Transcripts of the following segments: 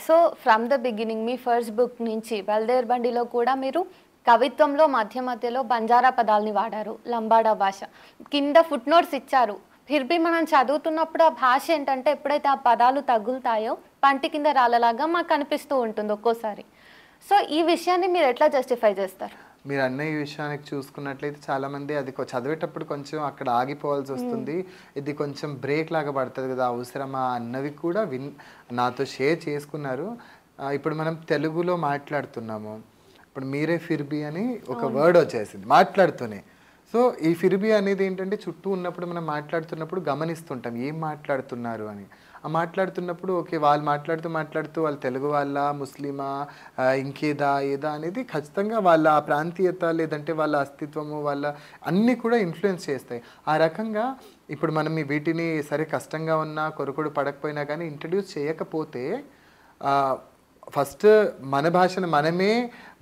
So from the beginning me first book నుంచి బల్దేర్ బండిలో కూడా మీరు కవిత్వంలో మధ్య మధ్యలో బంజారా పదాలని వాడారు, లంబాడా భాష. కింద ఫుట్ నోట్స్ ఇచ్చారు. ఫిర్బీ మనం చదువుతున్నప్పుడు ఆ భాష ఏంటంటే ఎప్పుడైతే ఆ పదాలు తగులుతాయో పంటి కింద రాళ్ళలాగా మాకు అనిపిస్తూ ఉంటుంది ఒక్కోసారి. సో ఈ విషయాన్ని మీరు ఎట్లా జస్టిఫై చేస్తారు? మీరు అన్న ఈ విషయానికి చూసుకున్నట్లయితే చాలామంది అది చదివేటప్పుడు కొంచెం అక్కడ ఆగిపోవాల్సి వస్తుంది, ఇది కొంచెం బ్రేక్ లాగా పడుతుంది కదా, అవసరమా అన్నవి కూడా నాతో షేర్ చేసుకున్నారు. ఇప్పుడు మనం తెలుగులో మాట్లాడుతున్నాము, ఇప్పుడు మీరే ఫిర్బీ అని ఒక వర్డ్ వచ్చేసింది మాట్లాడుతూనే. సో ఈ ఫిర్బీ అనేది ఏంటంటే చుట్టూ ఉన్నప్పుడు మనం మాట్లాడుతున్నప్పుడు గమనిస్తుంటాం ఏం మాట్లాడుతున్నారు అని. ఆ మాట్లాడుతున్నప్పుడు ఓకే వాళ్ళు మాట్లాడుతూ వాళ్ళు తెలుగు వాళ్ళ, ముస్లిమా, ఇంకేదా ఏదా అనేది ఖచ్చితంగా వాళ్ళ ప్రాంతీయత లేదంటే వాళ్ళ అస్తిత్వము వాళ్ళ అన్నీ కూడా ఇన్ఫ్లుయెన్స్ చేస్తాయి. ఆ రకంగా ఇప్పుడు మనం వీటిని సరే కష్టంగా ఉన్నా కొరకొడు పడకపోయినా కానీ ఇంట్రడ్యూస్ చేయకపోతే ఫస్ట్ మన భాషను మనమే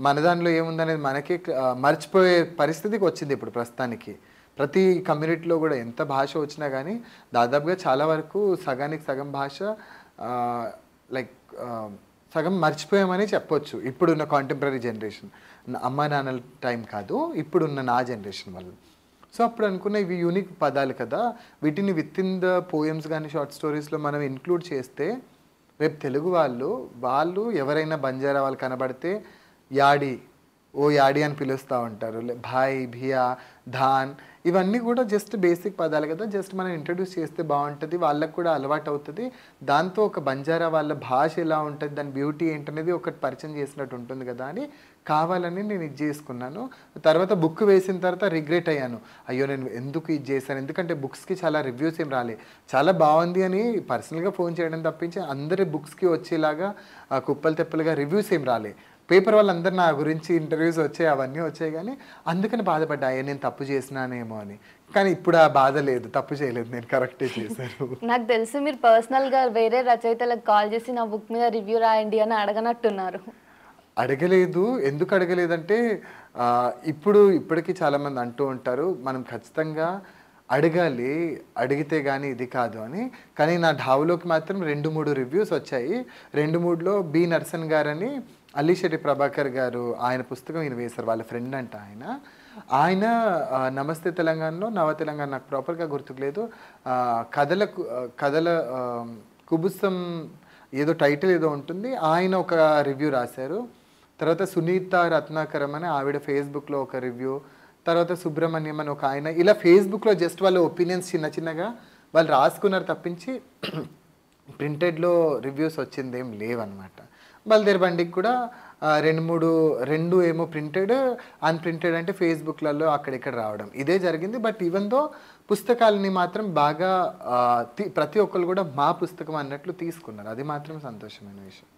మన దానిలో ఏముందనేది మనకే మర్చిపోయే పరిస్థితికి వచ్చింది ఇప్పుడు ప్రస్తుతానికి. ప్రతి కమ్యూనిటీలో కూడా ఎంత భాష వచ్చినా కానీ దాదాపుగా చాలా వరకు సగానికి సగం భాష లైక్ సగం మర్చిపోయామని చెప్పొచ్చు ఇప్పుడున్న కాంటెంపరీ జనరేషన్. అమ్మా నాన్నల టైం కాదు, ఇప్పుడున్న నా జనరేషన్ వల్ల. సో అప్పుడు అనుకున్న ఇవి యూనిక్ పదాలు కదా, వీటిని విత్ ఇన్ ద పోయమ్స్ కానీ షార్ట్ స్టోరీస్లో మనం ఇంక్లూడ్ చేస్తే రేపు తెలుగు వాళ్ళు ఎవరైనా బంజారా వాళ్ళు కనబడితే యాడి, ఓ యాడి అని పిలుస్తూ ఉంటారు, భాయ్, భియా, ధాన్, ఇవన్నీ కూడా జస్ట్ బేసిక్ పదాలు కదా, జస్ట్ మనం ఇంట్రడ్యూస్ చేస్తే బాగుంటుంది, వాళ్ళకు కూడా అలవాటు అవుతుంది. దాంతో ఒక బంజారా వాళ్ళ భాష ఎలా ఉంటుంది, దాని బ్యూటీ ఏంటనేది ఒకటి పరిచయం చేసినట్టు ఉంటుంది కదా అని కావాలని నేను ఇది చేసుకున్నాను. తర్వాత బుక్ వేసిన తర్వాత రిగ్రెట్ అయ్యాను, అయ్యో నేను ఎందుకు ఇది చేశాను, ఎందుకంటే బుక్స్కి చాలా రివ్యూస్ ఏం రాలే, చాలా బాగుంది అని పర్సనల్గా ఫోన్ చేయడం తప్పించి అందరి బుక్స్కి వచ్చేలాగా కుప్పలు తెప్పలుగా రివ్యూస్ ఏం రాలే. పేపర్ వాళ్ళందరూ నా గురించి ఇంటర్వ్యూస్ వచ్చాయి, అవన్నీ వచ్చాయి, కానీ అందుకని బాధపడ్డా నేను తప్పు చేసినానేమో అని. కానీ ఇప్పుడు ఆ బాధ లేదు, తప్పు చేయలేదు, నేను కరెక్టే చేశాను. నాకు తెలుసు మీరు పర్సనల్గా వేరే రచయితలకు కాల్ చేసి నా బుక్ మీద రివ్యూ రాయండి అని అడగనట్టున్నారు. అడగలేదు. ఎందుకు అడగలేదంటే ఇప్పటికీ చాలామంది అంటూ ఉంటారు మనం ఖచ్చితంగా అడగాలి, అడిగితే కానీ ఇది కాదు అని. కానీ నా ఢావులోకి మాత్రం 2-3 రివ్యూస్ వచ్చాయి. 2-3లో బి నర్సన్ గారని అల్లిశెట్టి ప్రభాకర్ గారు, ఆయన పుస్తకం ఈయన వేశారు, వాళ్ళ ఫ్రెండ్ అంట ఆయన నమస్తే తెలంగాణలో, నవ తెలంగాణ నాకు ప్రాపర్గా గుర్తుకులేదు, కథల కుబుసం ఏదో టైటిల్ ఏదో ఉంటుంది, ఆయన ఒక రివ్యూ రాశారు. తర్వాత సునీత రత్నాకరం అని ఆవిడ ఫేస్బుక్లో ఒక రివ్యూ, తర్వాత సుబ్రహ్మణ్యం అని ఒక ఆయన, ఇలా ఫేస్బుక్లో జస్ట్ వాళ్ళ ఒపీనియన్స్ చిన్నగా వాళ్ళు రాసుకున్నారు తప్పించి ప్రింటెడ్లో రివ్యూస్ వచ్చింది ఏం లేవన్నమాట. బల్దేర్ బండికి కూడా 2 ఏమో ప్రింటెడ్, అన్ప్రింటెడ్ అంటే ఫేస్బుక్లలో అక్కడిక్కడ రావడం ఇదే జరిగింది. బట్ ఈవెన్ దో పుస్తకాలని మాత్రం బాగా ప్రతి ఒక్కరు కూడా మా పుస్తకం అన్నట్లు తీసుకున్నారు, అది మాత్రం సంతోషమైన విషయం.